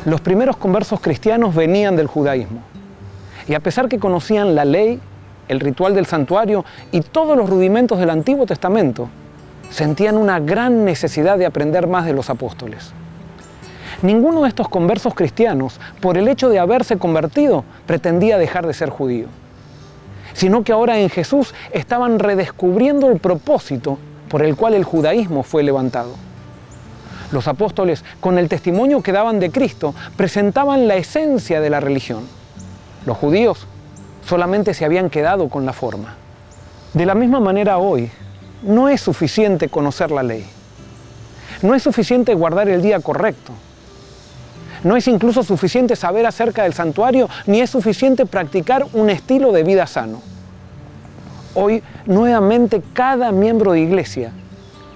Los primeros conversos cristianos venían del judaísmo. Y a pesar que conocían la ley, el ritual del santuario y todos los rudimentos del Antiguo Testamento, sentían una gran necesidad de aprender más de los apóstoles. Ninguno de estos conversos cristianos, por el hecho de haberse convertido, pretendía dejar de ser judío, sino que ahora en Jesús estaban redescubriendo el propósito por el cual el judaísmo fue levantado. Los apóstoles, con el testimonio que daban de Cristo, presentaban la esencia de la religión. Los judíos solamente se habían quedado con la forma. De la misma manera hoy, no es suficiente conocer la ley. No es suficiente guardar el día correcto. No es incluso suficiente saber acerca del santuario, ni es suficiente practicar un estilo de vida sano. Hoy, nuevamente, cada miembro de iglesia,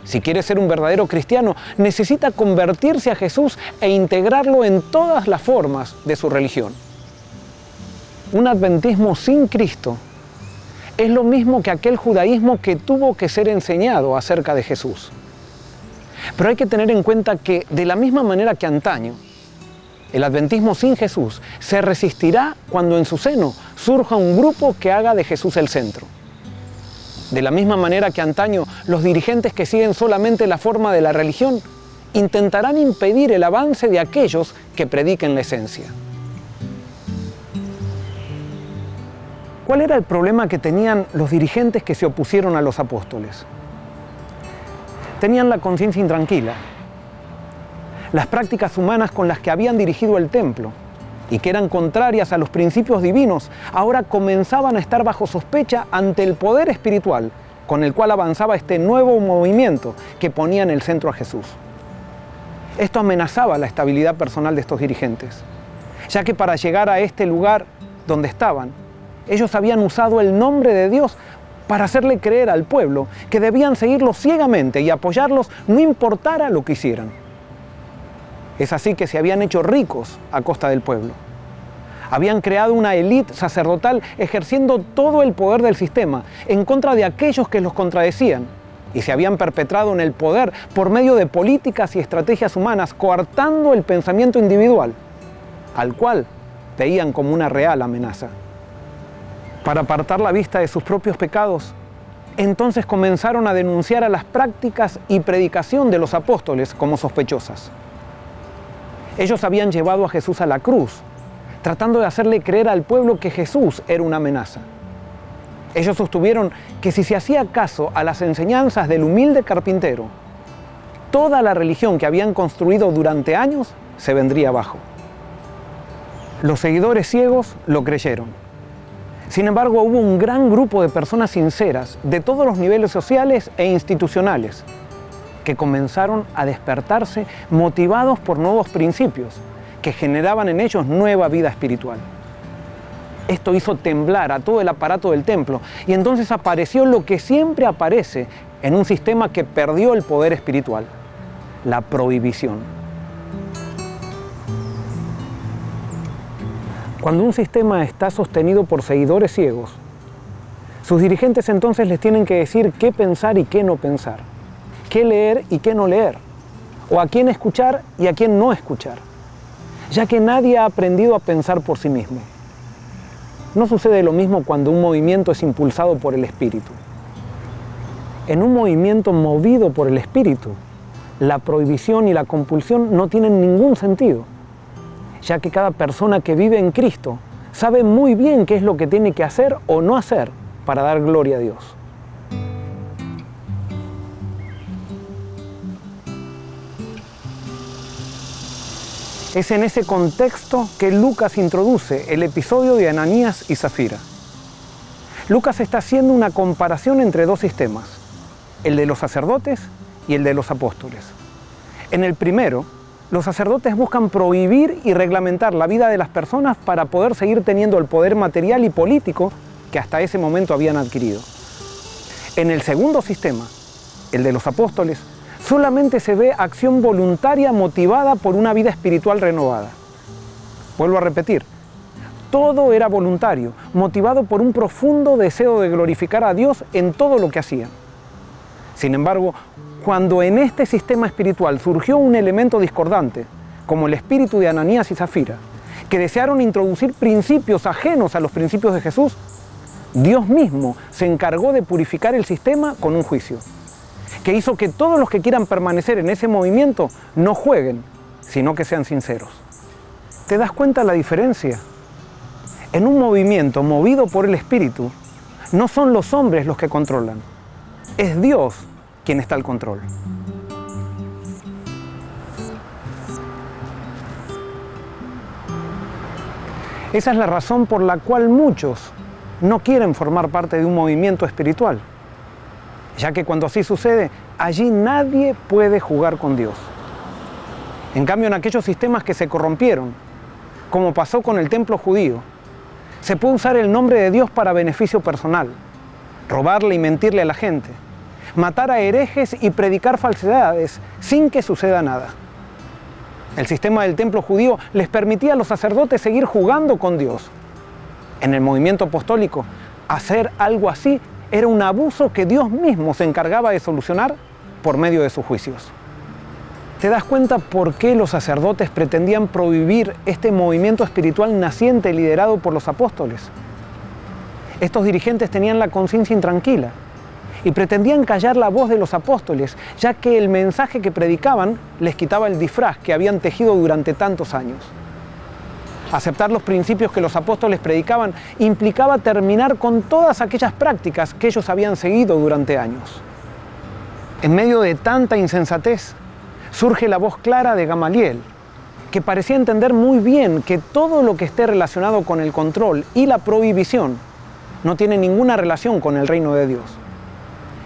si quiere ser un verdadero cristiano, necesita convertirse a Jesús e integrarlo en todas las formas de su religión. Un adventismo sin Cristo es lo mismo que aquel judaísmo que tuvo que ser enseñado acerca de Jesús. Pero hay que tener en cuenta que, de la misma manera que antaño, el adventismo sin Jesús se resistirá cuando en su seno surja un grupo que haga de Jesús el centro. De la misma manera que antaño, los dirigentes que siguen solamente la forma de la religión intentarán impedir el avance de aquellos que prediquen la esencia. ¿Cuál era el problema que tenían los dirigentes que se opusieron a los apóstoles? Tenían la conciencia intranquila. Las prácticas humanas con las que habían dirigido el templo y que eran contrarias a los principios divinos, ahora comenzaban a estar bajo sospecha ante el poder espiritual con el cual avanzaba este nuevo movimiento que ponía en el centro a Jesús. Esto amenazaba la estabilidad personal de estos dirigentes, ya que para llegar a este lugar donde estaban, ellos habían usado el nombre de Dios para hacerle creer al pueblo que debían seguirlos ciegamente y apoyarlos no importara lo que hicieran. Es así que se habían hecho ricos a costa del pueblo. Habían creado una élite sacerdotal ejerciendo todo el poder del sistema en contra de aquellos que los contradecían y se habían perpetrado en el poder por medio de políticas y estrategias humanas, coartando el pensamiento individual, al cual veían como una real amenaza. Para apartar la vista de sus propios pecados, entonces comenzaron a denunciar a las prácticas y predicación de los apóstoles como sospechosas. Ellos habían llevado a Jesús a la cruz, tratando de hacerle creer al pueblo que Jesús era una amenaza. Ellos sostuvieron que si se hacía caso a las enseñanzas del humilde carpintero, toda la religión que habían construido durante años se vendría abajo. Los seguidores ciegos lo creyeron. Sin embargo, hubo un gran grupo de personas sinceras de todos los niveles sociales e institucionales que comenzaron a despertarse motivados por nuevos principios que generaban en ellos nueva vida espiritual. Esto hizo temblar a todo el aparato del templo y entonces apareció lo que siempre aparece en un sistema que perdió el poder espiritual: la prohibición. Cuando un sistema está sostenido por seguidores ciegos, sus dirigentes entonces les tienen que decir qué pensar y qué no pensar, qué leer y qué no leer, o a quién escuchar y a quién no escuchar, ya que nadie ha aprendido a pensar por sí mismo. No sucede lo mismo cuando un movimiento es impulsado por el Espíritu. En un movimiento movido por el Espíritu, la prohibición y la compulsión no tienen ningún sentido, ya que cada persona que vive en Cristo sabe muy bien qué es lo que tiene que hacer o no hacer para dar gloria a Dios. Es en ese contexto que Lucas introduce el episodio de Ananías y Zafira. Lucas está haciendo una comparación entre dos sistemas, el de los sacerdotes y el de los apóstoles. En el primero, los sacerdotes buscan prohibir y reglamentar la vida de las personas para poder seguir teniendo el poder material y político que hasta ese momento habían adquirido. En el segundo sistema, el de los apóstoles, solamente se ve acción voluntaria motivada por una vida espiritual renovada. Vuelvo a repetir, todo era voluntario, motivado por un profundo deseo de glorificar a Dios en todo lo que hacían. Sin embargo, cuando en este sistema espiritual surgió un elemento discordante, como el espíritu de Ananías y Zafira, que desearon introducir principios ajenos a los principios de Jesús, Dios mismo se encargó de purificar el sistema con un juicio, que hizo que todos los que quieran permanecer en ese movimiento no jueguen, sino que sean sinceros. ¿Te das cuenta la diferencia? En un movimiento movido por el Espíritu, no son los hombres los que controlan, es Dios quien está al control. Esa es la razón por la cual muchos no quieren formar parte de un movimiento espiritual, ya que cuando así sucede, allí nadie puede jugar con Dios. En cambio, en aquellos sistemas que se corrompieron, como pasó con el templo judío, se puede usar el nombre de Dios para beneficio personal, robarle y mentirle a la gente, matar a herejes y predicar falsedades sin que suceda nada. El sistema del templo judío les permitía a los sacerdotes seguir jugando con Dios. En el movimiento apostólico, hacer algo así era un abuso que Dios mismo se encargaba de solucionar por medio de sus juicios. ¿Te das cuenta por qué los sacerdotes pretendían prohibir este movimiento espiritual naciente liderado por los apóstoles? Estos dirigentes tenían la conciencia intranquila y pretendían callar la voz de los apóstoles, ya que el mensaje que predicaban les quitaba el disfraz que habían tejido durante tantos años. Aceptar los principios que los apóstoles predicaban implicaba terminar con todas aquellas prácticas que ellos habían seguido durante años. En medio de tanta insensatez, surge la voz clara de Gamaliel, que parecía entender muy bien que todo lo que esté relacionado con el control y la prohibición no tiene ninguna relación con el reino de Dios.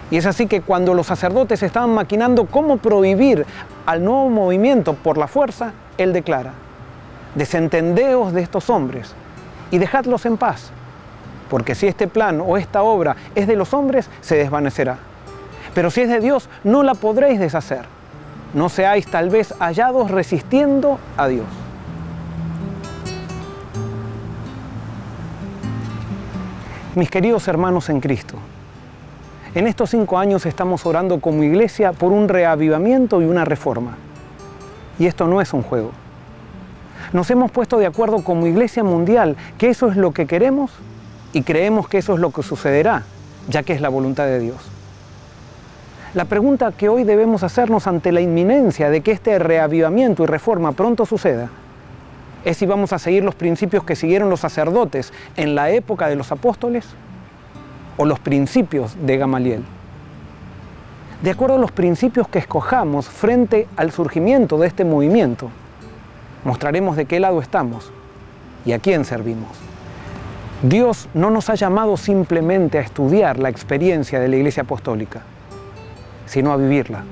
Y es así que cuando los sacerdotes estaban maquinando cómo prohibir al nuevo movimiento por la fuerza, él declara: desentendeos de estos hombres y dejadlos en paz, porque si este plan o esta obra es de los hombres, se desvanecerá. Pero si es de Dios, no la podréis deshacer. No seáis tal vez hallados resistiendo a Dios. Mis queridos hermanos en Cristo, en estos 5 años estamos orando como iglesia por un reavivamiento y una reforma. Y esto no es un juego. Nos hemos puesto de acuerdo como iglesia mundial que eso es lo que queremos y creemos que eso es lo que sucederá, ya que es la voluntad de Dios. La pregunta que hoy debemos hacernos ante la inminencia de que este reavivamiento y reforma pronto suceda es si vamos a seguir los principios que siguieron los sacerdotes en la época de los apóstoles o los principios de Gamaliel. De acuerdo a los principios que escojamos frente al surgimiento de este movimiento, mostraremos de qué lado estamos y a quién servimos. Dios no nos ha llamado simplemente a estudiar la experiencia de la Iglesia Apostólica, sino a vivirla.